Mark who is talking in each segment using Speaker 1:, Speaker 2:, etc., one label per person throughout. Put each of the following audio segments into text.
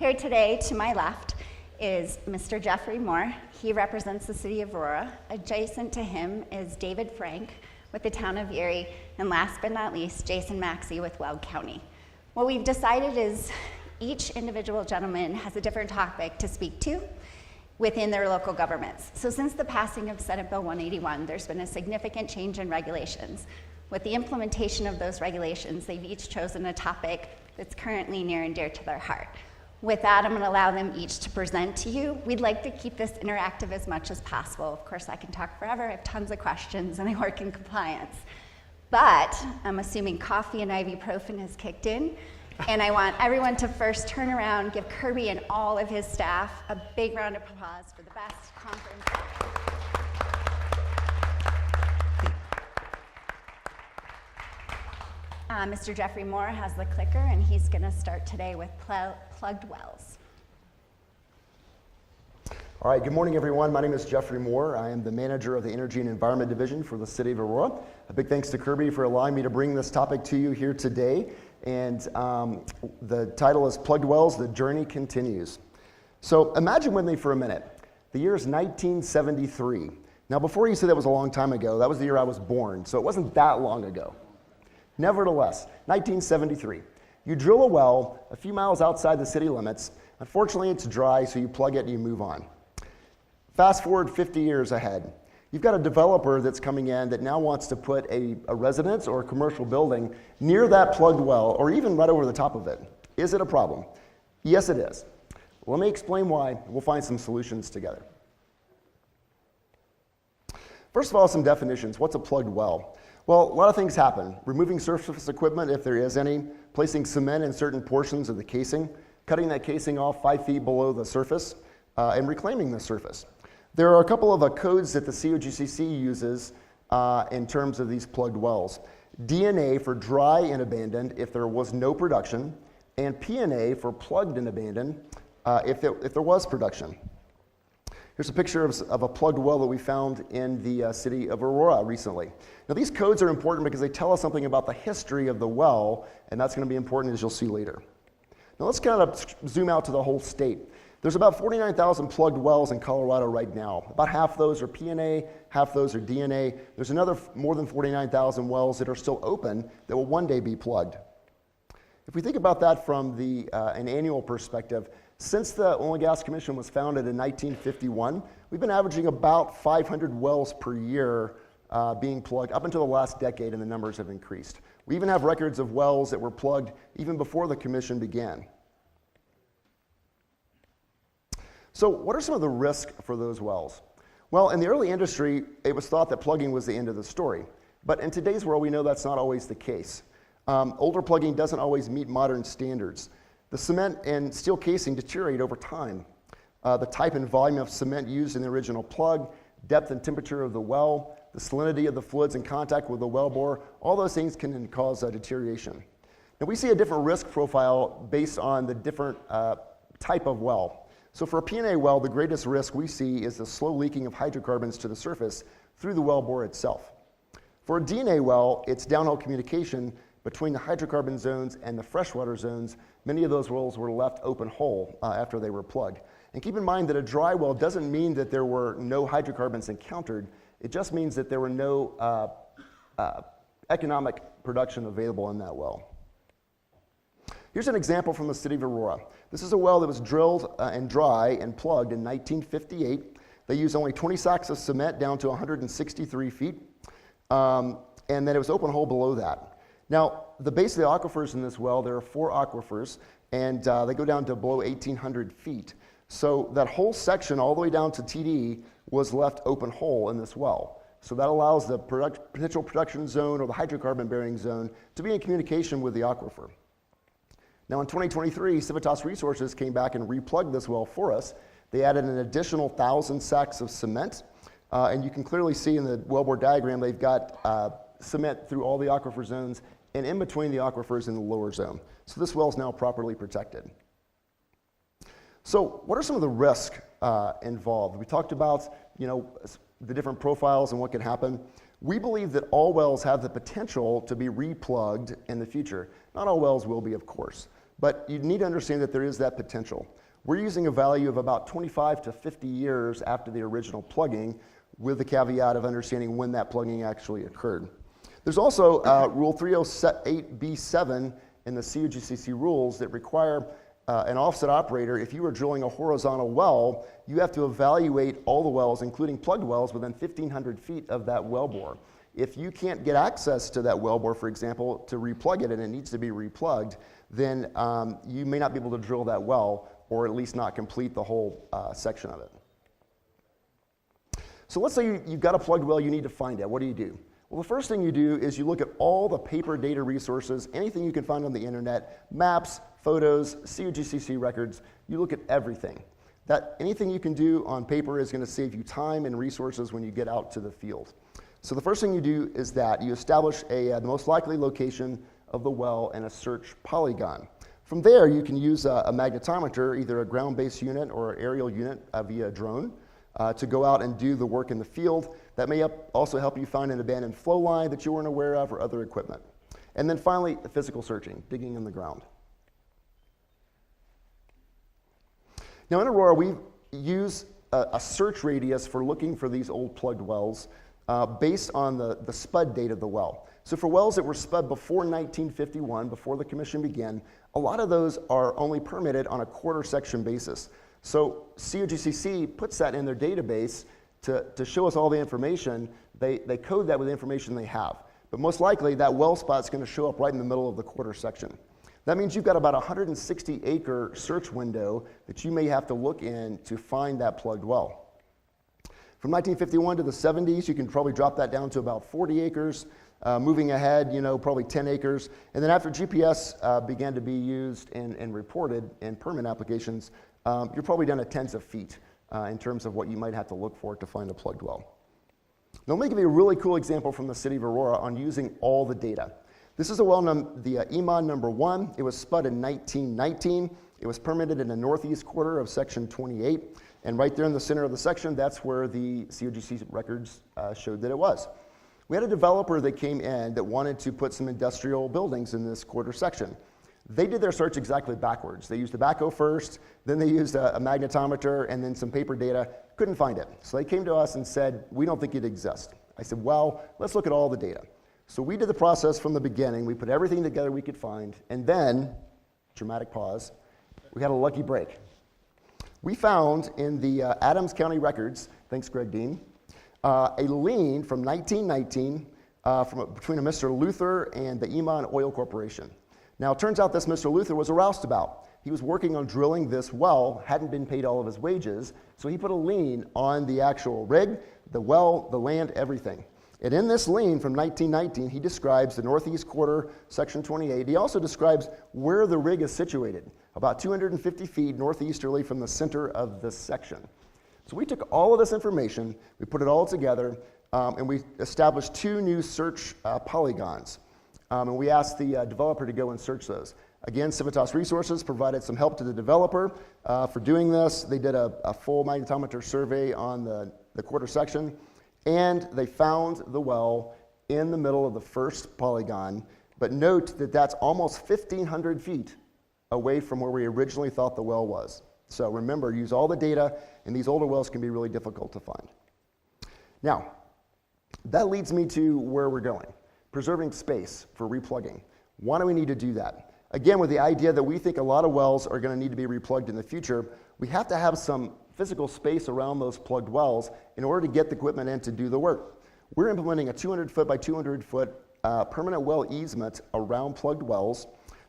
Speaker 1: Here today, to my left, is Mr. Jeffery Moore. He represents the city of Aurora. Adjacent to him is David Frank with the town of Erie, and last but not least, Jason Maxey with Weld County. What we've decided is each individual gentleman has a different topic to speak to within their local governments. So since the passing of Senate Bill 181, there's been a significant change in regulations. With the implementation of those regulations, they've each chosen a topic that's currently near and dear to their heart. With that, I'm going to allow them each to present to you. We'd like to keep this interactive as much as possible. Of course, I can talk forever. I have tons of questions, and I work in compliance. But I'm assuming coffee and ibuprofen has kicked in, and I want everyone to first turn around, give Kirby and all of his staff a big round of applause for the best conference. Mr. Jeffery Moore has the clicker, and he's going to start today with plugged wells.
Speaker 2: All right, good morning, everyone. My name is Jeffery Moore. I am the manager of the Energy and Environment Division for the City of Aurora. A big thanks to Kirby for allowing me to bring this topic to you here today. And the title is Plugged Wells, The Journey Continues. So imagine with me for a minute. The year is 1973. Now, before you say that was a long time ago, that was the year I was born, so it wasn't that long ago. Nevertheless, 1973. You drill a well a few miles outside the city limits. Unfortunately, it's dry, so you plug it and you move on. Fast forward 50 years ahead. You've got a developer that's coming in that now wants to put a residence or a commercial building near that plugged well, or even right over the top of it. Is it a problem? Yes, it is. Let me explain why. We'll find some solutions together. First of all, some definitions. What's a plugged well? Well, a lot of things happen. Removing surface equipment, if there is any, placing cement in certain portions of the casing, cutting that casing off 5 feet below the surface, and reclaiming the surface. There are a couple of codes that the COGCC uses in terms of these plugged wells. DNA for dry and abandoned if there was no production, and PNA for plugged and abandoned if there was production. Here's a picture of a plugged well that we found in the city of Aurora recently. Now, these codes are important because they tell us something about the history of the well, and that's going to be important as you'll see later. Now, let's kind of zoom out to the whole state. There's about 49,000 plugged wells in Colorado right now. About half those are PNA, half those are DNA. There's another more than 49,000 wells that are still open that will one day be plugged. If we think about that from an annual perspective, since the Oil and Gas Commission was founded in 1951, we've been averaging about 500 wells per year being plugged up until the last decade, and the numbers have increased. We even have records of wells that were plugged even before the commission began. So what are some of the risks for those wells? Well, in the early industry, it was thought that plugging was the end of the story. But in today's world, we know that's not always the case. Older plugging doesn't always meet modern standards. The cement and steel casing deteriorate over time. The type and volume of cement used in the original plug, depth and temperature of the well, the salinity of the fluids in contact with the well bore, all those things can cause deterioration. Now, we see a different risk profile based on the different type of well. So for a PNA well, the greatest risk we see is the slow leaking of hydrocarbons to the surface through the well bore itself. For a DNA well, it's downhole communication between the hydrocarbon zones and the freshwater zones. Many of those wells were left open hole after they were plugged. And keep in mind that a dry well doesn't mean that there were no hydrocarbons encountered. It just means that there were no economic production available in that well. Here's an example from the city of Aurora. This is a well that was drilled and dry and plugged in 1958. They used only 20 sacks of cement down to 163 feet, and then it was open hole below that. Now, the base of the aquifers in this well, there are 4 aquifers, and they go down to below 1,800 feet. So that whole section, all the way down to TD, was left open hole in this well. So that allows the potential production zone or the hydrocarbon-bearing zone to be in communication with the aquifer. Now, in 2023, Civitas Resources came back and replugged this well for us. They added an additional 1,000 sacks of cement, and you can clearly see in the wellbore diagram they've got cement through all the aquifer zones and in between the aquifers in the lower zone. So this well is now properly protected. So what are some of the risks involved? We talked about the different profiles and what could happen. We believe that all wells have the potential to be replugged in the future. Not all wells will be, of course. but you need to understand that there is that potential. We're using a value of about 25 to 50 years after the original plugging, with the caveat of understanding when that plugging actually occurred. There's also Rule 308B7 in the COGCC rules that require an offset operator, if you are drilling a horizontal well, you have to evaluate all the wells, including plugged wells, within 1,500 feet of that wellbore. If you can't get access to that wellbore, for example, to replug it and it needs to be replugged, then you may not be able to drill that well, or at least not complete the whole section of it. So let's say you've got a plugged well, you need to find it. What do? Well, the first thing you do is you look at all the paper data resources, anything you can find on the internet, maps, photos, COGCC records, you look at everything. Anything you can do on paper is going to save you time and resources when you get out to the field. So the first thing you do is that you establish the most likely location of the well and a search polygon. From there, you can use a magnetometer, either a ground-based unit or an aerial unit via drone, to go out and do the work in the field. That may also help you find an abandoned flow line that you weren't aware of or other equipment. And then finally, physical searching, digging in the ground. Now in Aurora, we use a search radius for looking for these old plugged wells based on the spud date of the well. So for wells that were spud before 1951, before the commission began, a lot of those are only permitted on a quarter section basis. So COGCC puts that in their database to show us all the information. They code that with the information they have. But most likely, that well spot is going to show up right in the middle of the quarter section. That means you've got about a 160-acre search window that you may have to look in to find that plugged well. From 1951 to the 70s, you can probably drop that down to about 40 acres. Moving ahead, probably 10 acres. And then after GPS began to be used and reported in permit applications, you're probably down to tens of feet in terms of what you might have to look for to find a plugged well. Now, let me give you a really cool example from the city of Aurora on using all the data. This is a well, the EMON number 1. It was spud in 1919. It was permitted in the northeast quarter of section 28. And right there in the center of the section, that's where the COGC records showed that it was. We had a developer that came in that wanted to put some industrial buildings in this quarter section. They did their search exactly backwards. They used a backhoe first, then they used a magnetometer, and then some paper data. Couldn't find it. So they came to us and said, we don't think it exists. I said, well, let's look at all the data. So we did the process from the beginning. We put everything together we could find, and then, dramatic pause, we had a lucky break. We found in the Adams County records, thanks Greg Dean, a lien from 1919 between a Mr. Luther and the EMON Oil Corporation. Now, it turns out this Mr. Luther was a roustabout. He was working on drilling this well, hadn't been paid all of his wages, so he put a lien on the actual rig, the well, the land, everything. And in this lien from 1919, he describes the northeast quarter, section 28. He also describes where the rig is situated, about 250 feet northeasterly from the center of this section. So we took all of this information, we put it all together, and we established 2 new search polygons. And we asked the developer to go and search those. Again, Civitas Resources provided some help to the developer for doing this. They did a full magnetometer survey on the quarter section, and they found the well in the middle of the first polygon. But note that that's almost 1,500 feet away from where we originally thought the well was. So remember, use all the data, and these older wells can be really difficult to find. Now, that leads me to where we're going. Preserving space for replugging. Why do we need to do that? Again, with the idea that we think a lot of wells are going to need to be replugged in the future, we have to have some physical space around those plugged wells in order to get the equipment in to do the work. We're implementing a 200-foot by 200-foot permanent well easement around plugged wells.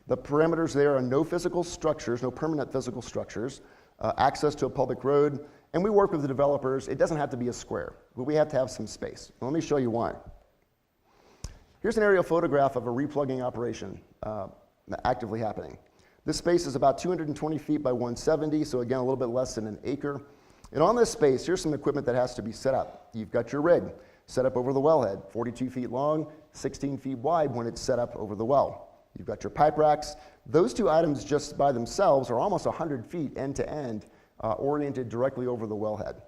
Speaker 2: The parameters there are no physical structures, no permanent physical structures, access to a public road, and we work with the developers. It doesn't have to be a square, but we have to have some space. Let me show you why. Here's an aerial photograph of a replugging operation actively happening. This space is about 220 feet by 170, so again, a little bit less than an acre. And on this space, here's some equipment that has to be set up. You've got your rig set up over the wellhead, 42 feet long, 16 feet wide when it's set up over the well. You've got your pipe racks. Those 2 items just by themselves are almost 100 feet end to end, oriented directly over the wellhead.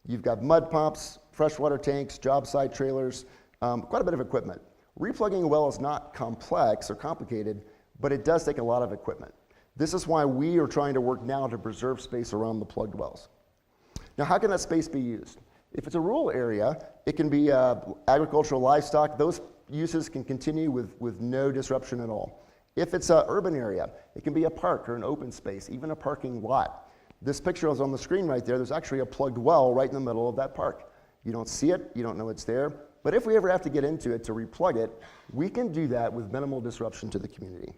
Speaker 2: You've got mud pumps, freshwater tanks, job site trailers, quite a bit of equipment. Replugging a well is not complex or complicated, but it does take a lot of equipment. This is why we are trying to work now to preserve space around the plugged wells. Now, how can that space be used? If it's a rural area, it can be agricultural livestock. Those uses can continue with no disruption at all. If it's an urban area, it can be a park or an open space, even a parking lot. This picture is on the screen right there. There's actually a plugged well right in the middle of that park. You don't see it, you don't know it's there, but if we ever have to get into it to replug it, we can do that with minimal disruption to the community.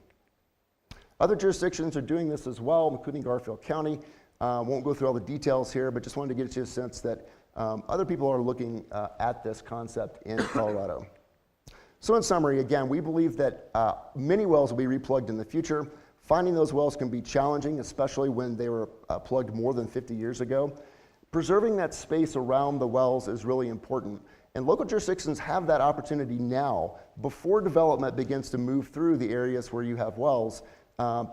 Speaker 2: Other jurisdictions are doing this as well, including Garfield County. Won't go through all the details here, but just wanted to get you a sense that other people are looking at this concept in Colorado. So in summary, again, we believe that many wells will be replugged in the future. Finding those wells can be challenging, especially when they were plugged more than 50 years ago. Preserving that space around the wells is really important, and local jurisdictions have that opportunity now before development begins to move through the areas where you have wells.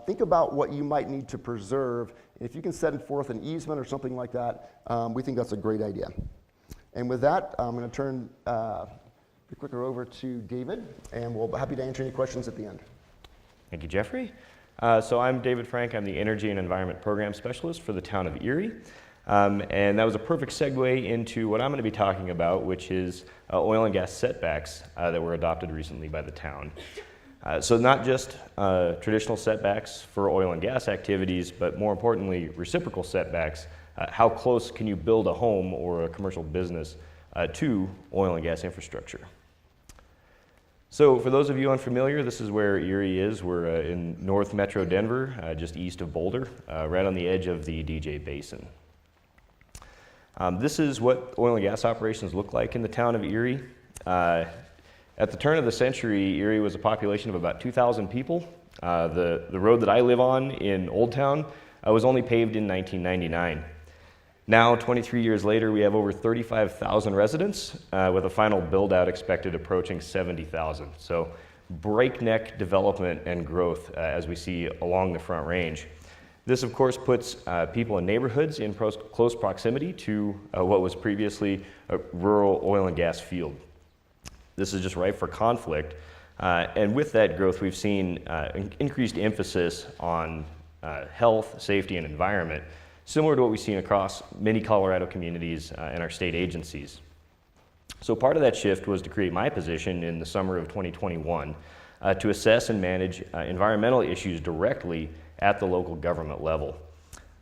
Speaker 2: Think about what you might need to preserve, and if you can set forth an easement or something like that, we think that's a great idea. And with that, I'm going to turn the clicker over to David, and we'll be happy to answer any questions at the end.
Speaker 3: Thank you, Jeffrey. So I'm David Frank. I'm the Energy and Environment Program Specialist for the town of Erie. And that was a perfect segue into what I'm going to be talking about, which is oil and gas setbacks that were adopted recently by the town. So not just traditional setbacks for oil and gas activities, but more importantly, reciprocal setbacks. How close can you build a home or a commercial business to oil and gas infrastructure? So for those of you unfamiliar, this is where Erie is. We're in North Metro Denver, just east of Boulder, right on the edge of the DJ Basin. This is what oil and gas operations look like in the town of Erie. At the turn of the century, Erie was a population of about 2,000 people. The road that I live on in Old Town was only paved in 1999. Now, 23 years later, we have over 35,000 residents, with a final build-out expected approaching 70,000. So breakneck development and growth as we see along the Front Range. This, of course, puts people in neighborhoods in close proximity to what was previously a rural oil and gas field. This is just ripe for conflict, and with that growth, we've seen increased emphasis on health, safety, and environment, similar to what we've seen across many Colorado communities and our state agencies. So part of that shift was to create my position in the summer of 2021 to assess and manage environmental issues directly at the local government level.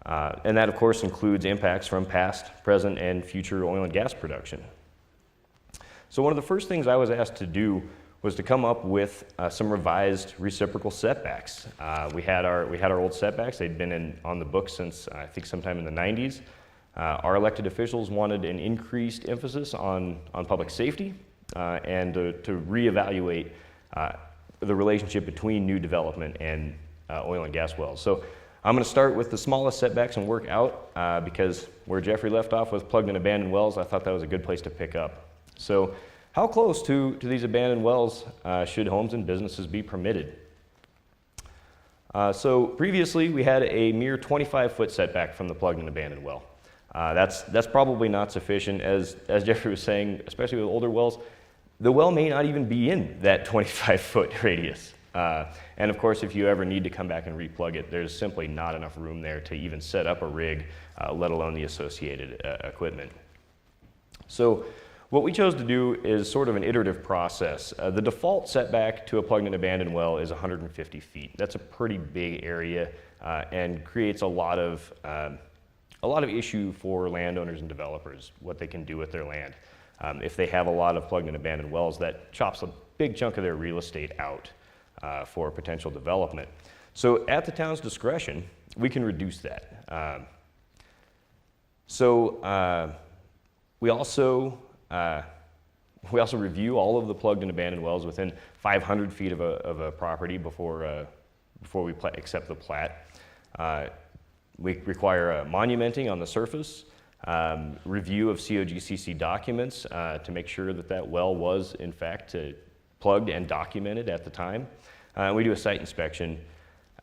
Speaker 3: And that, of course, includes impacts from past, present, and future oil and gas production. So one of the first things I was asked to do was to come up with some revised reciprocal setbacks. We had our old setbacks. They'd been on the books since I think sometime in the 90s. Our elected officials wanted an increased emphasis on public safety and to reevaluate the relationship between new development and oil and gas wells. So I'm going to start with the smallest setbacks and work out because where Jeffrey left off with plugged and abandoned wells, I thought that was a good place to pick up. So how close to these abandoned wells should homes and businesses be permitted? So previously we had a mere 25-foot setback from the plugged and abandoned well. That's probably not sufficient, as Jeffrey was saying, especially with older wells. The well may not even be in that 25-foot radius. And of course, if you ever need to come back and replug it, there's simply not enough room there to even set up a rig, let alone the associated equipment. So what we chose to do is sort of an iterative process. The default setback to a plugged and abandoned well is 150 feet. That's a pretty big area and creates a lot of issue for landowners and developers, what they can do with their land. If they have a lot of plugged and abandoned wells, that chops a big chunk of their real estate out for potential development. So at the town's discretion, we can reduce that. We also review all of the plugged and abandoned wells within 500 feet of a property before we accept the plat. We require monumenting on the surface, review of COGCC documents to make sure that well was in fact plugged and documented at the time. We do a site inspection.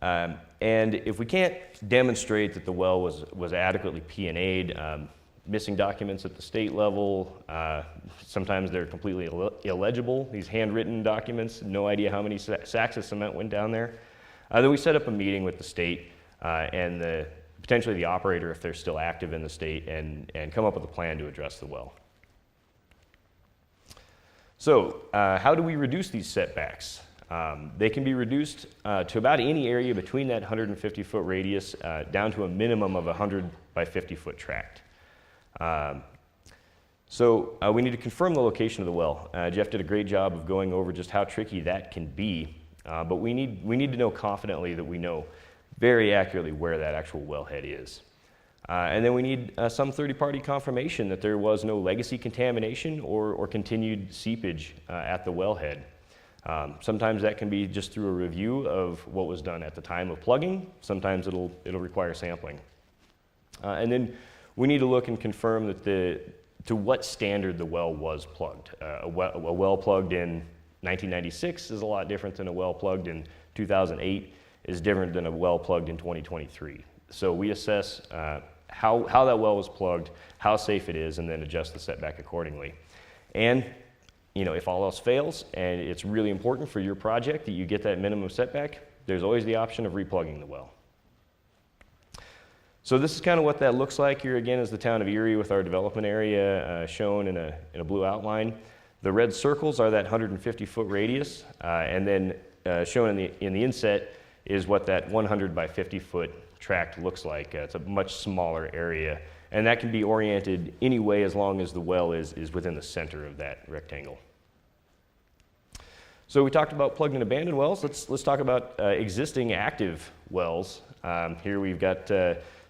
Speaker 3: And if we can't demonstrate that the well was adequately P&A'd, missing documents at the state level, sometimes they're completely illegible, these handwritten documents, no idea how many sacks of cement went down there. Then we set up a meeting with the state and potentially the operator if they're still active in the state and come up with a plan to address the well. So how do we reduce these setbacks? They can be reduced to about any area between that 150-foot radius down to a minimum of 100 by 50-foot tract. So we need to confirm the location of the well. Jeff did a great job of going over just how tricky that can be, but we need to know confidently that we know very accurately where that actual wellhead is. And then we need some third-party confirmation that there was no legacy contamination or continued seepage at the wellhead. Sometimes that can be just through a review of what was done at the time of plugging. Sometimes it'll require sampling. And then we need to look and confirm that to what standard the well was plugged. A well plugged in 1996 is a lot different than a well plugged in 2008 is different than a well plugged in 2023. So we assess how that well was plugged, how safe it is, and then adjust the setback accordingly. And if all else fails, and it's really important for your project that you get that minimum setback, there's always the option of replugging the well. So this is kind of what that looks like. Here again is the town of Erie with our development area shown in a blue outline. The red circles are that 150-foot radius, and then shown in the inset is what that 100 by 50-foot tract looks like. It's a much smaller area, and that can be oriented any way as long as the well is within the center of that rectangle. So we talked about plugged and abandoned wells. Let's talk about existing active wells. Here we've got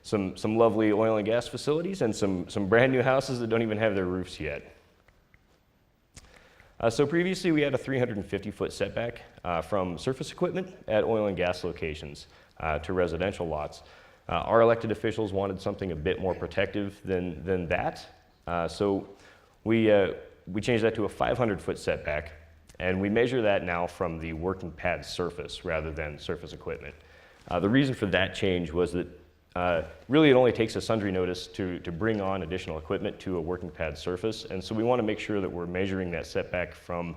Speaker 3: some lovely oil and gas facilities and some brand new houses that don't even have their roofs yet. So previously we had a 350-foot setback from surface equipment at oil and gas locations to residential lots. Our elected officials wanted something a bit more protective than that. So we changed that to a 500-foot setback, and we measure that now from the working pad surface rather than surface equipment. The reason for that change was that really it only takes a sundry notice to bring on additional equipment to a working pad surface, and so we want to make sure that we're measuring that setback from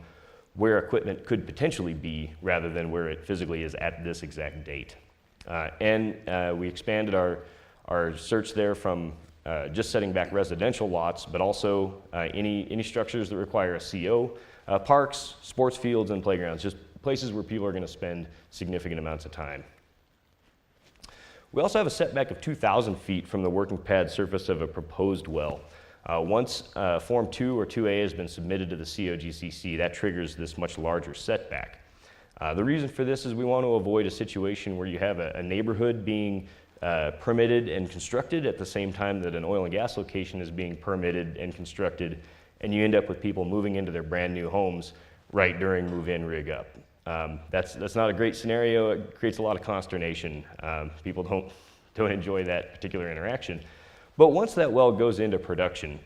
Speaker 3: where equipment could potentially be rather than where it physically is at this exact date. And we expanded our search there from just setting back residential lots, but also any structures that require a CO, parks, sports fields, and playgrounds, just places where people are going to spend significant amounts of time. We also have a setback of 2,000 feet from the working pad surface of a proposed well. Once Form 2 or 2A has been submitted to the COGCC, that triggers this much larger setback. The reason for this is we want to avoid a situation where you have a neighborhood being permitted and constructed at the same time that an oil and gas location is being permitted and constructed, and you end up with people moving into their brand new homes right during move-in, rig-up. That's not a great scenario. It creates a lot of consternation. People don't enjoy that particular interaction. But once that well goes into production,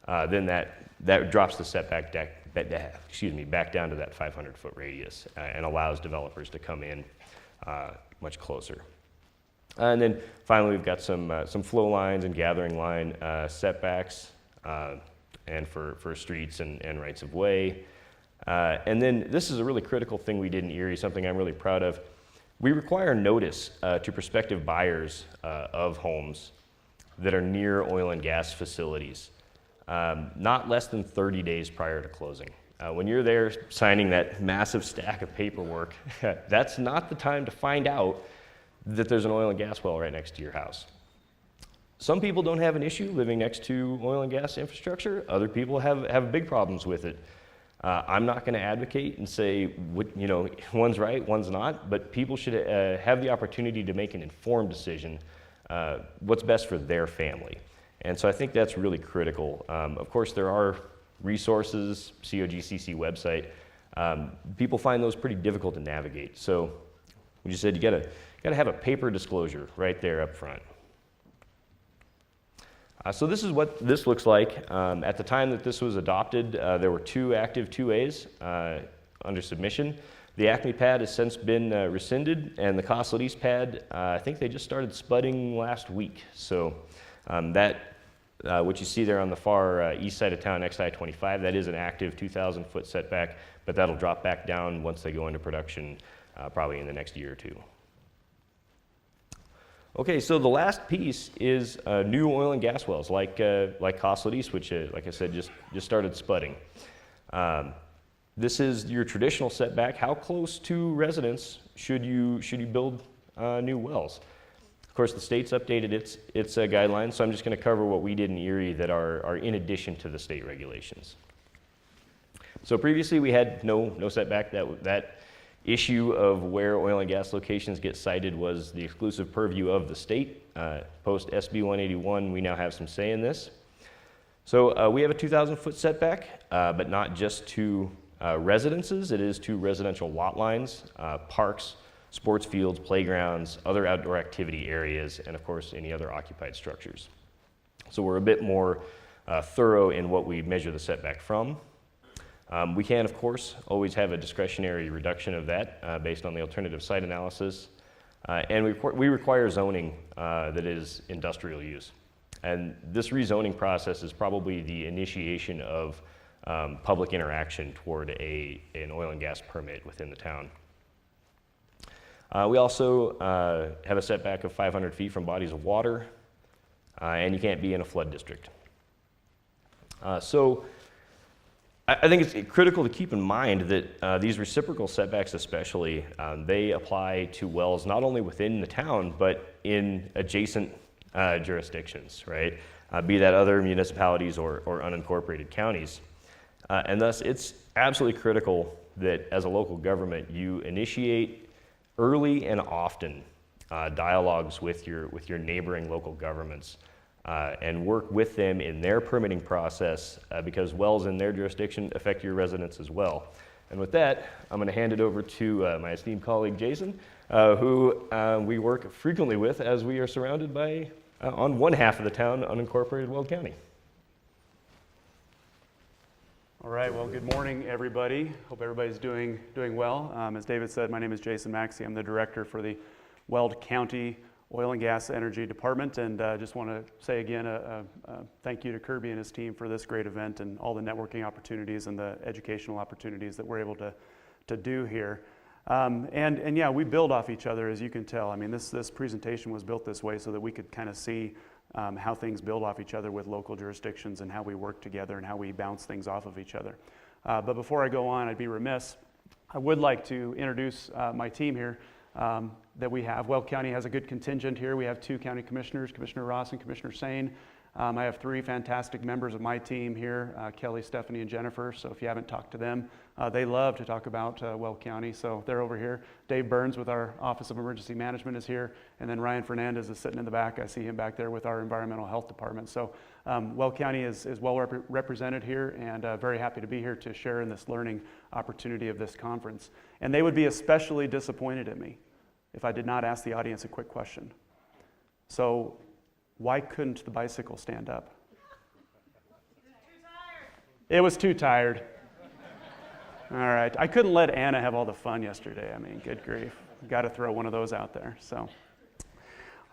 Speaker 3: then that drops the setback back down to that 500-foot radius and allows developers to come in much closer. And then finally, we've got some flow lines and gathering line setbacks and for streets and rights of way. And then this is a really critical thing we did in Erie, something I'm really proud of. We require notice to prospective buyers of homes that are near oil and gas facilities, not less than 30 days prior to closing. When you're there signing that massive stack of paperwork, that's not the time to find out that there's an oil and gas well right next to your house. Some people don't have an issue living next to oil and gas infrastructure. Other people have big problems with it. I'm not going to advocate and say, one's right, one's not, but people should have the opportunity to make an informed decision, what's best for their family. And so I think that's really critical. Of course, there are resources, COGCC website. People find those pretty difficult to navigate. So we just said you got to have a paper disclosure right there up front. So this is what this looks like. At the time that this was adopted, there were 2 active 2As under submission. The Acme pad has since been rescinded, and the Costlet East pad, I think they just started spudding last week. So what you see there on the far east side of town, next I-25, that is an active 2,000-foot setback, but that'll drop back down once they go into production, probably in the next year or two. Okay, so the last piece is new oil and gas wells, like Costlet East, which, like I said, just started spudding. This is your traditional setback. How close to residents should you build new wells? Of course, the state's updated its guidelines, so I'm just going to cover what we did in Erie that are in addition to the state regulations. So previously, we had no setback. That issue of where oil and gas locations get sited was the exclusive purview of the state. Post SB 181, we now have some say in this. So we have a 2,000-foot setback, but not just to residences. It is to residential lot lines, parks, sports fields, playgrounds, other outdoor activity areas, and of course, any other occupied structures. So we're a bit more thorough in what we measure the setback from. We can, of course, always have a discretionary reduction of that based on the alternative site analysis. And we require zoning that is industrial use. And this rezoning process is probably the initiation of public interaction toward an oil and gas permit within the town. We also have a setback of 500 feet from bodies of water, and you can't be in a flood district. So I think it's critical to keep in mind that these reciprocal setbacks especially, they apply to wells not only within the town, but in adjacent jurisdictions, right? Be that other municipalities or unincorporated counties. And thus, it's absolutely critical that as a local government, you initiate early and often dialogues with your neighboring local governments and work with them in their permitting process because wells in their jurisdiction affect your residents as well. And with that, I'm going to hand it over to my esteemed colleague Jason, who we work frequently with as we are surrounded by, on one half of the town, unincorporated Weld County.
Speaker 4: All right, well, good morning, everybody. Hope everybody's doing well. As David said, my name is Jason Maxey. I'm the director for the Weld County Oil and Gas Energy Department, and just want to say again thank you to Kirby and his team for this great event and all the networking opportunities and the educational opportunities that we're able to do here. And yeah, we build off each other, as you can tell. I mean, this presentation was built this way so that we could kind of see how things build off each other with local jurisdictions and how we work together and how we bounce things off of each other. But before I go on, I'd be remiss. I would like to introduce my team here that we have. Weld County has a good contingent here. We have 2 county commissioners, Commissioner Ross and Commissioner Sane. I have 3 fantastic members of my team here, Kelly, Stephanie, and Jennifer. So if you haven't talked to them, they love to talk about Weld County. So they're over here. Dave Burns with our Office of Emergency Management is here. And then Ryan Fernandez is sitting in the back. I see him back there with our Environmental Health Department. So Weld County is well represented here, and very happy to be here to share in this learning opportunity of this conference. And they would be especially disappointed at me if I did not ask the audience a quick question. So why couldn't the bicycle stand up? It was too tired. All right. I couldn't let Anna have all the fun yesterday. I mean, good grief. Got to throw one of those out there. So,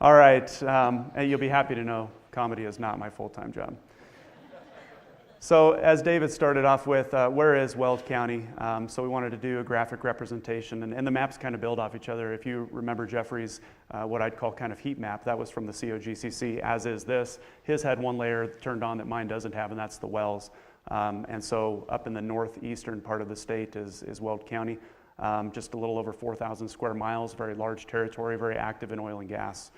Speaker 4: all right. And you'll be happy to know comedy is not my full-time job. So as David started off with, where is Weld County? So we wanted to do a graphic representation, and the maps kind of build off each other. If you remember Jeffery's, what I'd call kind of heat map, that was from the COGCC, as is this. His had one layer turned on that mine doesn't have, and that's the wells. And so up in the northeastern part of the state is Weld County, just a little over 4,000 square miles, very large territory, very active in oil and gas.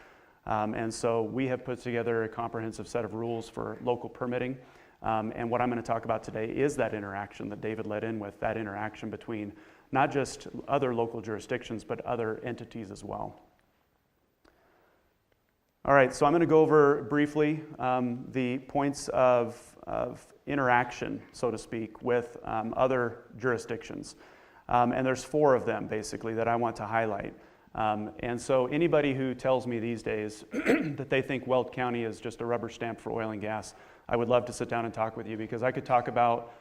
Speaker 4: And so we have put together a comprehensive set of rules for local permitting. And what I'm going to talk about today is that interaction that David led in with, that interaction between not just other local jurisdictions, but other entities as well. All right, so I'm going to go over briefly the points of interaction, so to speak, with other jurisdictions. And there's 4 of them, basically, that I want to highlight. And so anybody who tells me these days that they think Weld County is just a rubber stamp for oil and gas, I would love to sit down and talk with you, because I could talk about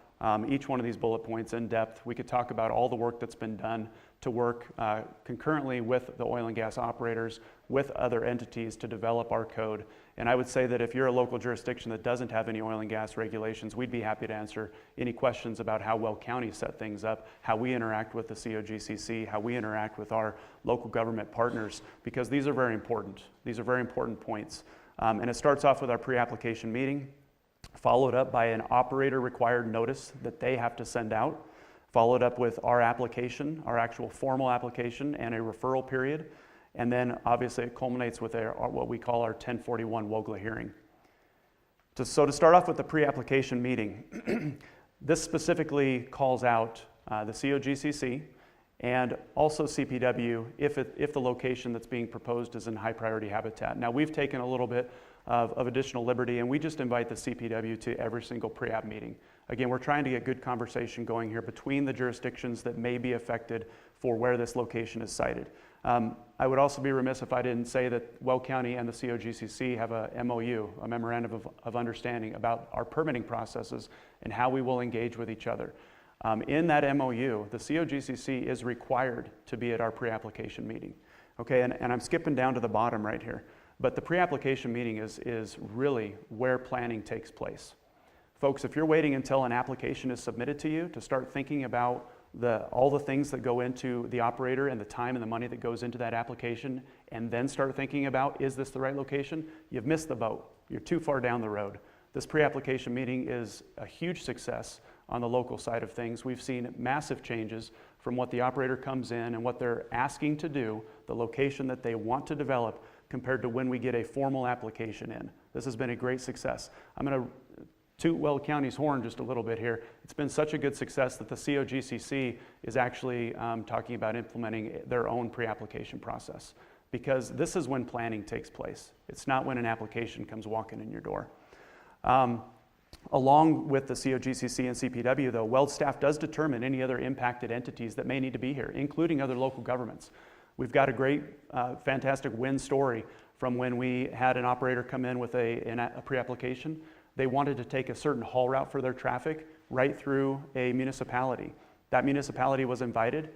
Speaker 4: each one of these bullet points in depth. We could talk about all the work that's been done to work concurrently with the oil and gas operators, with other entities to develop our code. And I would say that if you're a local jurisdiction that doesn't have any oil and gas regulations, we'd be happy to answer any questions about how Weld County set things up, how we interact with the COGCC, how we interact with our local government partners, because these are very important. These are very important points. And it starts off with our pre-application meeting, followed up by an operator required notice that they have to send out, followed up with our application, our actual formal application, and a referral period. And then obviously it culminates with what we call our 1041 WOGLA hearing. So to start off with the pre-application meeting, this specifically calls out the COGCC and also CPW if the location that's being proposed is in high priority habitat. Now we've taken a little bit of additional liberty, and we just invite the CPW to every single pre-app meeting. Again, we're trying to get good conversation going here between the jurisdictions that may be affected for where this location is sited. I would also be remiss if I didn't say that Weld County and the COGCC have a MOU, a Memorandum of Understanding, about our permitting processes and how we will engage with each other. In that MOU, the COGCC is required to be at our pre-application meeting. Okay, and I'm skipping down to the bottom right here. But the pre-application meeting is really where planning takes place. Folks, if you're waiting until an application is submitted to you to start thinking about all the things that go into the operator and the time and the money that goes into that application, and then start thinking about, is this the right location? You've missed the boat. You're too far down the road. This pre-application meeting is a huge success on the local side of things. We've seen massive changes from what the operator comes in and what they're asking to do, the location that they want to develop, compared to when we get a formal application in. This has been a great success. I'm going to toot Weld County's horn just a little bit here. It's been such a good success that the COGCC is actually talking about implementing their own pre-application process, because this is when planning takes place. It's not when an application comes walking in your door. Along with the COGCC and CPW, though, Weld staff does determine any other impacted entities that may need to be here, including other local governments. We've got a great, fantastic win story from when we had an operator come in with a pre-application. They wanted to take a certain haul route for their traffic right through a municipality. That municipality was invited.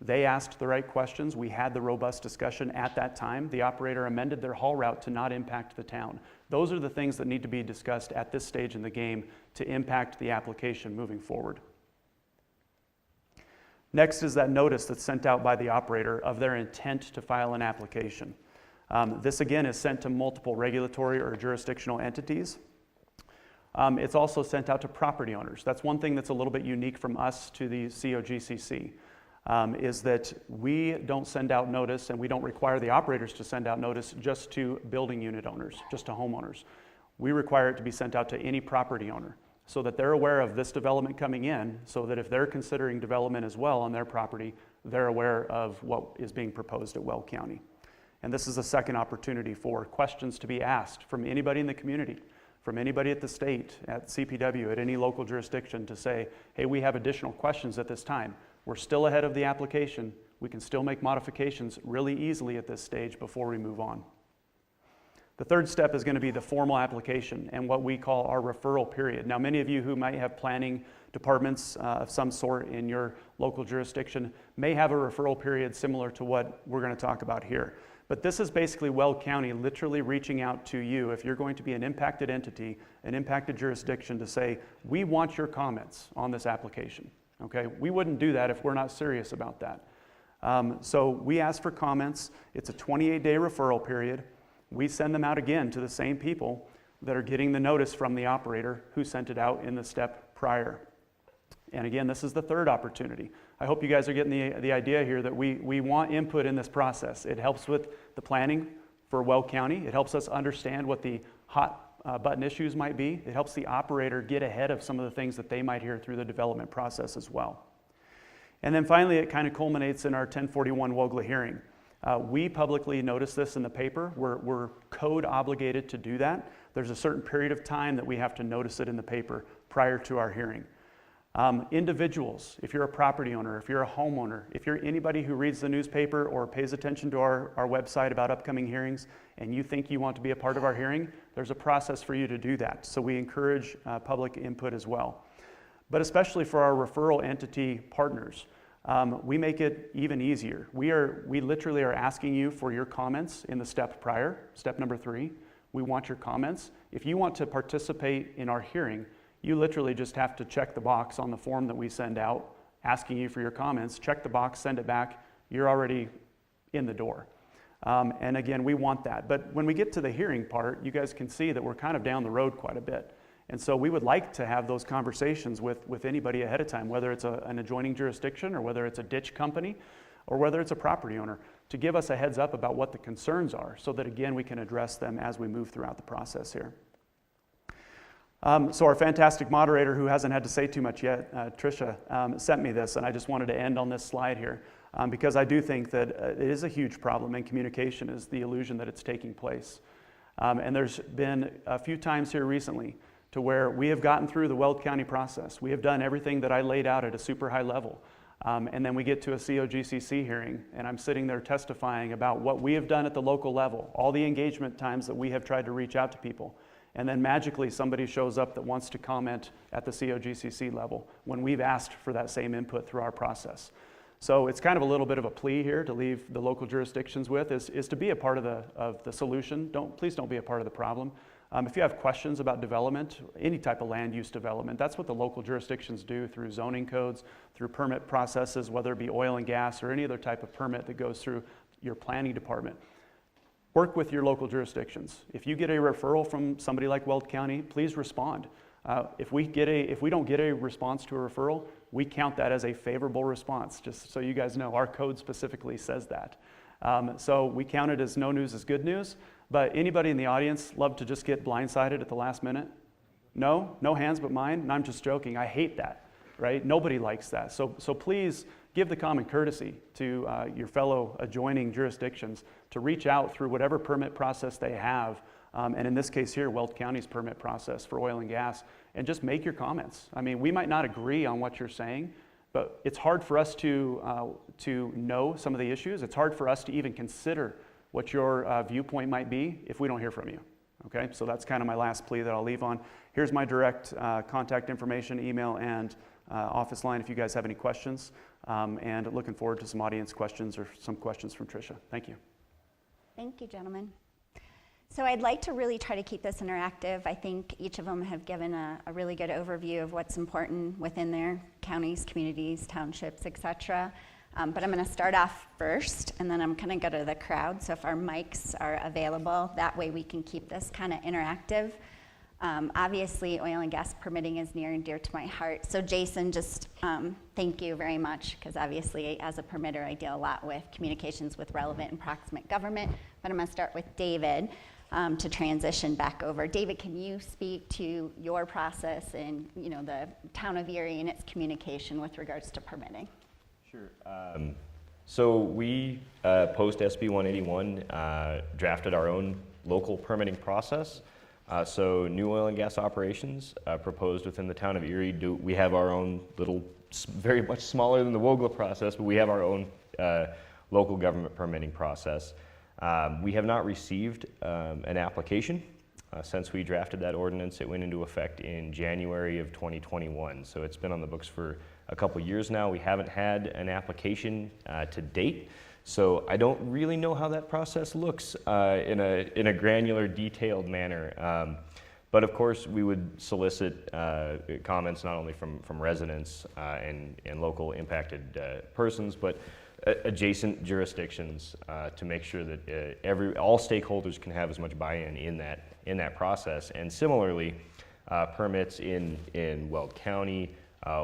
Speaker 4: They asked the right questions. We had the robust discussion at that time. The operator amended their haul route to not impact the town. Those are the things that need to be discussed at this stage in the game to impact the application moving forward. Next is that notice that's sent out by the operator of their intent to file an application. This again is sent to multiple regulatory or jurisdictional entities. It's also sent out to property owners. That's one thing that's a little bit unique from us to the COGCC, is that we don't send out notice, and we don't require the operators to send out notice just to building unit owners, just to homeowners. We require it to be sent out to any property owner so that they're aware of this development coming in, so that if they're considering development as well on their property, they're aware of what is being proposed at Weld County. And this is a second opportunity for questions to be asked from anybody in the community, from anybody at the state, at CPW, at any local jurisdiction, to say, hey, we have additional questions at this time. We're still ahead of the application. We can still make modifications really easily at this stage before we move on. The third step is going to be the formal application and what we call our referral period. Now, many of you who might have planning departments of some sort in your local jurisdiction may have a referral period similar to what we're going to talk about here. But this is basically Weld County literally reaching out to you if you're going to be an impacted entity, an impacted jurisdiction, to say, we want your comments on this application. Okay? We wouldn't do that if we're not serious about that. So we ask for comments. It's a 28-day referral period. We send them out again to the same people that are getting the notice from the operator who sent it out in the step prior. And again, this is the third opportunity. I hope you guys are getting the idea here that we want input in this process. It helps with the planning for Weld County. It helps us understand what the hot button issues might be. It helps the operator get ahead of some of the things that they might hear through the development process as well. And then finally, it kind of culminates in our 1041 WOGLA hearing. We publicly notice this in the paper. We're code obligated to do that. There's a certain period of time that we have to notice it in the paper prior to our hearing. Individuals, if you're a property owner, if you're a homeowner, if you're anybody who reads the newspaper or pays attention to our website about upcoming hearings, and you think you want to be a part of our hearing, there's a process for you to do that. So we encourage public input as well. but especially for our referral entity partners. We make it even easier. We literally are asking you for your comments in the step prior, step number 3. We want your comments. If you want to participate in our hearing, you literally just have to check the box on the form that we send out, asking you for your comments, check the box, send it back, you're already in the door. And again, we want that. But when we get to the hearing part, you guys can see that we're kind of down the road quite a bit. And so we would like to have those conversations with anybody ahead of time, whether it's an adjoining jurisdiction or whether it's a ditch company or whether it's a property owner, to give us a heads up about what the concerns are so that, again, we can address them as we move throughout the process here. So our fantastic moderator, who hasn't had to say too much yet, Trisha, sent me this, and I just wanted to end on this slide here because I do think that it is a huge problem in communication, is the illusion that it's taking place. And there's been a few times here recently to where we have gotten through the Weld County process. We have done everything that I laid out at a super high level. And then we get to a COGCC hearing, and I'm sitting there testifying about what we have done at the local level, all the engagement times that we have tried to reach out to people. And then magically somebody shows up that wants to comment at the COGCC level when we've asked for that same input through our process. So it's kind of a little bit of a plea here to leave the local jurisdictions with is to be a part of the solution. Please don't be a part of the problem. If you have questions about development, any type of land use development, that's what the local jurisdictions do through zoning codes, through permit processes, whether it be oil and gas or any other type of permit that goes through your planning department. Work with your local jurisdictions. If you get a referral from somebody like Weld County, please respond. If we don't get a response to a referral, we count that as a favorable response, just so you guys know. Our code specifically says that. So we count it as no news is good news. But anybody in the audience love to just get blindsided at the last minute? No? No hands but mine? And I'm just joking. I hate that, right? Nobody likes that. So please give the common courtesy to your fellow adjoining jurisdictions to reach out through whatever permit process they have, and in this case here, Weld County's permit process for oil and gas, and just make your comments. I mean, we might not agree on what you're saying, but it's hard for us to know some of the issues. It's hard for us to even consider what your viewpoint might be if we don't hear from you. Okay, so that's kind of my last plea that I'll leave on. Here's my direct contact information, email, and office line if you guys have any questions. And looking forward to some audience questions or some questions from Trisha. Thank you.
Speaker 1: Thank you, gentlemen. So I'd like to really try to keep this interactive. I think each of them have given a really good overview of what's important within their counties, communities, townships, etc. But I'm going to start off first, and then I'm going to go to the crowd. So if our mics are available, that way we can keep this kind of interactive. Obviously, oil and gas permitting is near and dear to my heart. So Jason, just thank you very much, because obviously as a permitter, I deal a lot with communications with relevant and proximate government. But I'm going to start with David to transition back over. David, can you speak to your process in the town of Erie and its communication with regards to permitting?
Speaker 3: Sure. So we, post SB 181, drafted our own local permitting process. So new oil and gas operations proposed within the town of Erie, we have our own little, very much smaller than the WOGLA process, but we have our own local government permitting process. We have not received an application since we drafted that ordinance. It went into effect in January of 2021, so it's been on the books for a couple years now. We haven't had an application to date, so I don't really know how that process looks in a granular, detailed manner. But of course, we would solicit comments not only from residents and local impacted persons, but adjacent jurisdictions to make sure that all stakeholders can have as much buy-in in that process. And similarly, permits in Weld County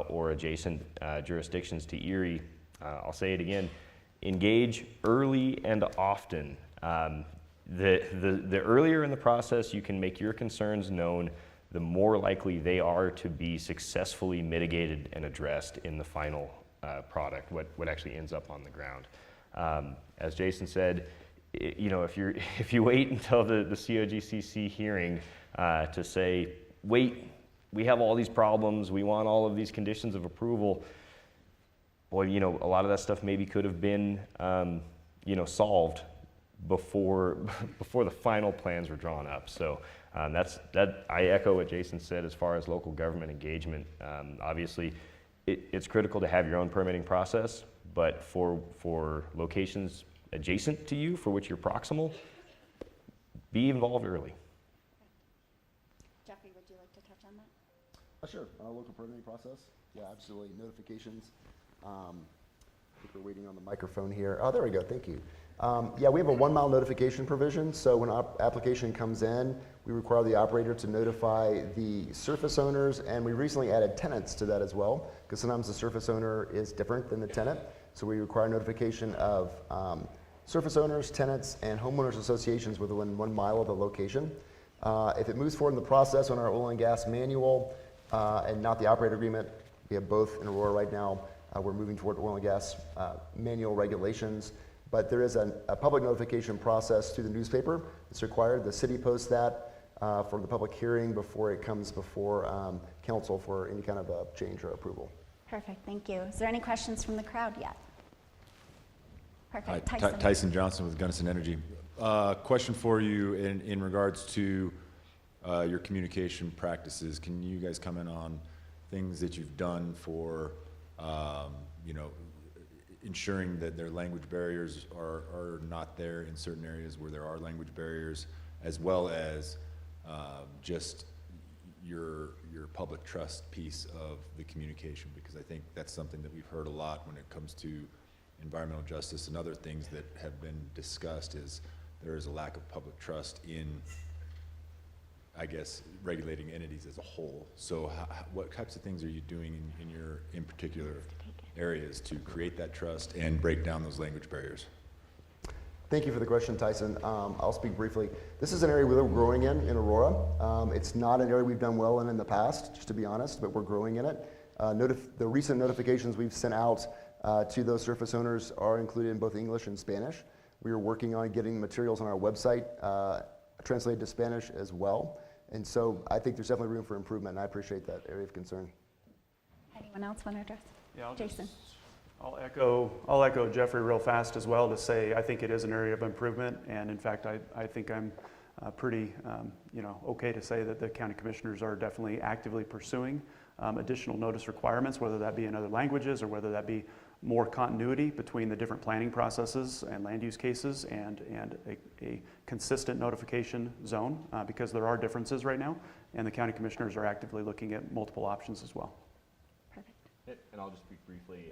Speaker 3: or adjacent jurisdictions to Erie, I'll say it again, engage early and often. The earlier in the process you can make your concerns known, the more likely they are to be successfully mitigated and addressed in the final product, what actually ends up on the ground. As Jason said, if you wait until the COGCC hearing to say, wait, we have all these problems, we want all of these conditions of approval, boy, a lot of that stuff maybe could have been, solved before the final plans were drawn up. So That I echo what Jason said as far as local government engagement. Obviously, it's critical to have your own permitting process, but for locations adjacent to you for which you're proximal, be involved early.
Speaker 1: Jeffrey, would you like to touch on that?
Speaker 2: Sure. Local permitting process. Yeah, absolutely. Notifications. I think we're waiting on the microphone here. Oh, there we go. Thank you. Yeah, we have a 1 mile notification provision. So when an application comes in, we require the operator to notify the surface owners, and we recently added tenants to that as well, because sometimes the surface owner is different than the tenant. So we require notification of surface owners, tenants, and homeowners associations within 1 mile of the location. If it moves forward in the process on our oil and gas manual and not the operator agreement, we have both in Aurora right now. We're moving toward oil and gas manual regulations, but there is a public notification process through the newspaper. It's required. The city posts that for the public hearing before it comes before council for any kind of a change or approval.
Speaker 1: Perfect, thank you. Is there any questions from the crowd yet? Perfect,
Speaker 5: Hi,
Speaker 1: Tyson.
Speaker 5: Tyson Johnson with Gunnison Energy. Question for you in regards to your communication practices. Can you guys comment on things that you've done for, ensuring that their language barriers are not there in certain areas where there are language barriers, as well as just your public trust piece of the communication? Because I think that's something that we've heard a lot when it comes to environmental justice and other things that have been discussed, is there is a lack of public trust in, I guess, regulating entities as a whole. So what types of things are you doing in particular areas to create that trust and break down those language barriers?
Speaker 2: Thank you for the question, Tyson. I'll speak briefly. This is an area we're growing in Aurora. It's not an area we've done well in the past, just to be honest, but we're growing in it. The recent notifications we've sent out to those surface owners are included in both English and Spanish. We are working on getting materials on our website translated to Spanish as well. And so I think there's definitely room for improvement, and I appreciate that area of concern.
Speaker 1: Anyone else want to address?
Speaker 4: Yeah,
Speaker 1: Jason.
Speaker 4: I'll echo Jeffrey real fast as well to say I think it is an area of improvement, and in fact I think I'm pretty okay to say that the county commissioners are definitely actively pursuing additional notice requirements, whether that be in other languages or whether that be more continuity between the different planning processes and land use cases and a consistent notification zone, because there are differences right now, and the county commissioners are actively looking at multiple options as well.
Speaker 1: Perfect.
Speaker 3: And I'll just speak briefly.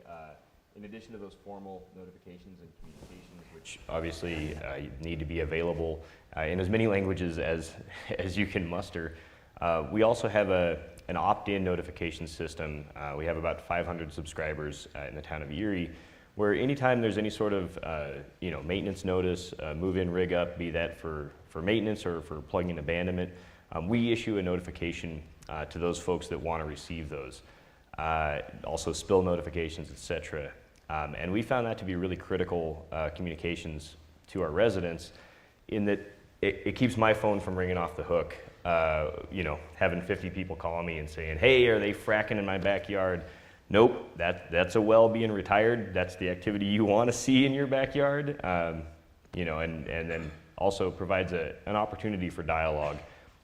Speaker 3: In addition to those formal notifications and communications, which obviously need to be available in as many languages as you can muster, we also have an opt-in notification system. We have about 500 subscribers in the town of Erie, where anytime there's any sort of maintenance notice, move-in rig up, be that for maintenance or for plugging abandonment, we issue a notification to those folks that want to receive those. Also spill notifications, etc. And we found that to be really critical communications to our residents, in that it keeps my phone from ringing off the hook. Having 50 people call me and saying, "Hey, are they fracking in my backyard?" Nope, that's a well being retired. That's the activity you want to see in your backyard. And then also provides an opportunity for dialogue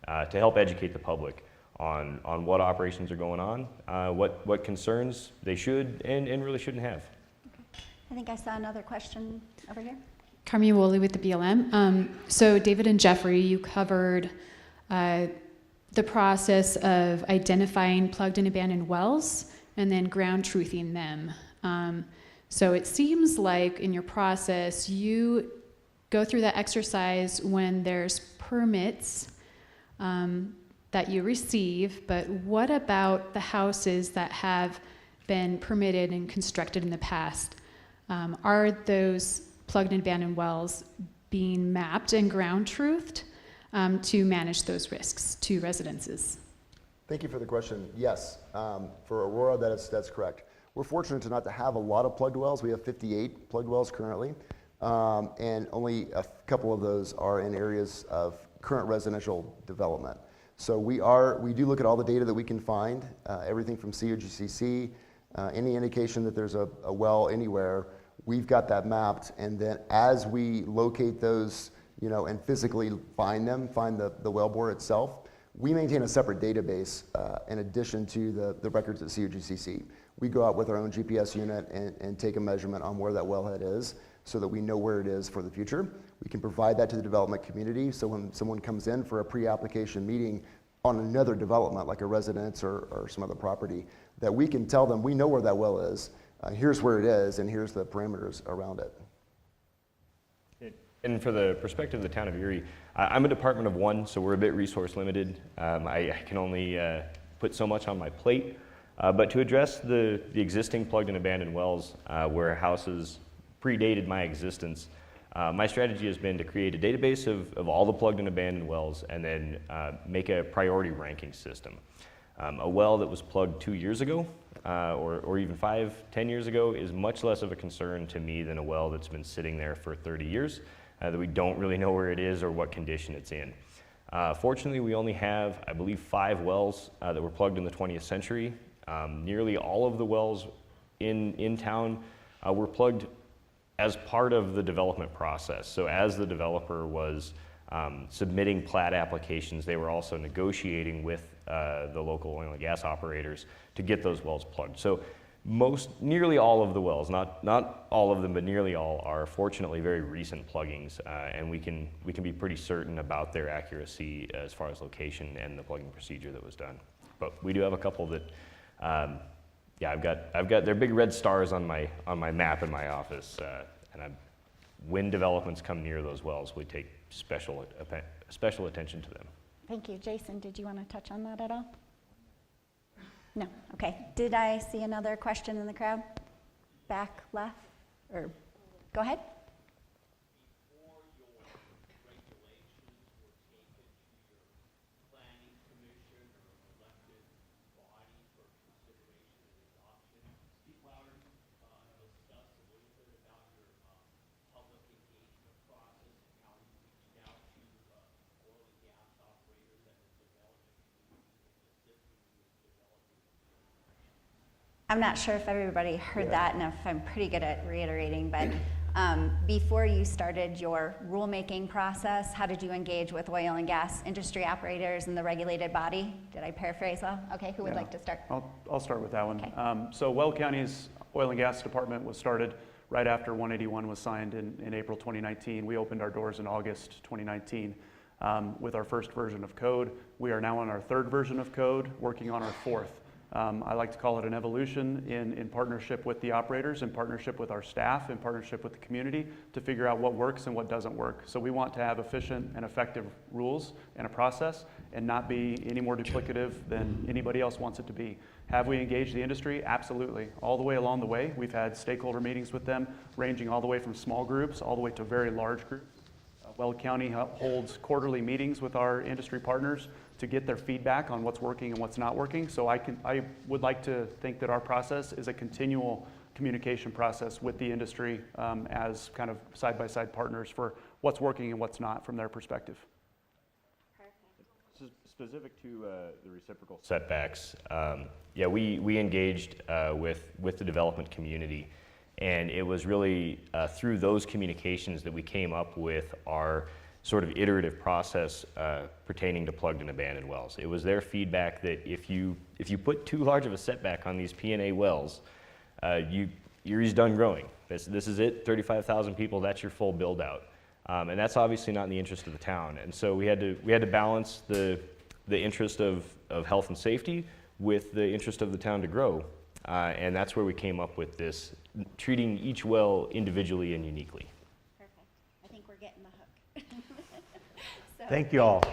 Speaker 3: to help educate the public on what operations are going on, what concerns they should and really shouldn't have.
Speaker 1: Okay. I think I saw another question over here.
Speaker 6: Carmi Woolley with the BLM. So David and Jeffrey, you covered the process of identifying plugged and abandoned wells and then ground truthing them. So it seems like in your process, you go through that exercise when there's permits that you receive, but what about the houses that have been permitted and constructed in the past? Are those plugged and abandoned wells being mapped and ground truthed to manage those risks to residences?
Speaker 2: Thank you for the question. Yes, for Aurora, that's correct. We're fortunate to not to have a lot of plugged wells. We have 58 plugged wells currently, and only a couple of those are in areas of current residential development. So we do look at all the data that we can find, everything from COGCC, any indication that there's a well anywhere, we've got that mapped, and then as we locate those and physically find the wellbore itself. We maintain a separate database in addition to the records at COGCC. We go out with our own GPS unit and take a measurement on where that wellhead is so that we know where it is for the future. We can provide that to the development community, so when someone comes in for a pre-application meeting on another development, like a residence or some other property, that we can tell them, we know where that well is, here's where it is, and here's the parameters around it.
Speaker 3: And for the perspective of the town of Erie, I'm a department of one, so we're a bit resource limited. I can only put so much on my plate. But to address the existing plugged and abandoned wells where houses predated my existence, my strategy has been to create a database of all the plugged and abandoned wells and then make a priority ranking system. A well that was plugged 2 years ago or even 5, 10 years ago is much less of a concern to me than a well that's been sitting there for 30 years that we don't really know where it is or what condition it's in. Fortunately, we only have, I believe, 5 wells that were plugged in the 20th century. Nearly all of the wells in town were plugged as part of the development process. So as the developer was submitting plat applications, they were also negotiating with the local oil and gas operators to get those wells plugged. So nearly all of the wells, not all of them, but nearly all, are fortunately very recent pluggings, and we can be pretty certain about their accuracy as far as location and the plugging procedure that was done. But we do have a couple that, yeah, I've got their big red stars on my map in my office, and when developments come near those wells, we take special attention to them.
Speaker 1: Thank you. Jason, did you want to touch on that at all? No. Okay. Did I see another question in the crowd? Back left? Or go ahead.
Speaker 7: Before your regulations were taken to your planning commission or elected body for consideration and adoption, Steve Louder discussed a little bit about your public engagement process and how you reached out to oil and gas operators and the development community and assisting you with developing.
Speaker 1: I'm not sure if everybody heard that and if I'm pretty good at reiterating, but before you started your rulemaking process, how did you engage with oil and gas industry operators and the regulated body? Did I paraphrase well? Okay, who would like to start?
Speaker 4: I'll start with that one.
Speaker 1: Okay.
Speaker 4: So Weld County's oil and gas department was started right after 181 was signed in April 2019. We opened our doors in August 2019 with our first version of code. We are now on our 3rd version of code, working on our 4th. I like to call it an evolution in partnership with the operators, in partnership with our staff, in partnership with the community to figure out what works and what doesn't work. So we want to have efficient and effective rules and a process and not be any more duplicative than anybody else wants it to be. Have we engaged the industry? Absolutely. All the way along the way, we've had stakeholder meetings with them, ranging all the way from small groups all the way to very large groups. Weld County holds quarterly meetings with our industry partners to get their feedback on what's working and what's not working. So I would like to think that our process is a continual communication process with the industry as kind of side-by-side partners for what's working and what's not from their perspective.
Speaker 3: Specific to the reciprocal setbacks, yeah, we engaged with the development community. And it was really through those communications that we came up with our sort of iterative process pertaining to plugged and abandoned wells. It was their feedback that if you put too large of a setback on these P&A wells, Erie's done growing. This is it, 35,000 people, that's your full build out. And that's obviously not in the interest of the town. And so we had to balance the interest of health and safety with the interest of the town to grow. And that's where we came up with this, treating each well individually and uniquely.
Speaker 1: Perfect. I think we're getting the hook.
Speaker 8: Thank you all.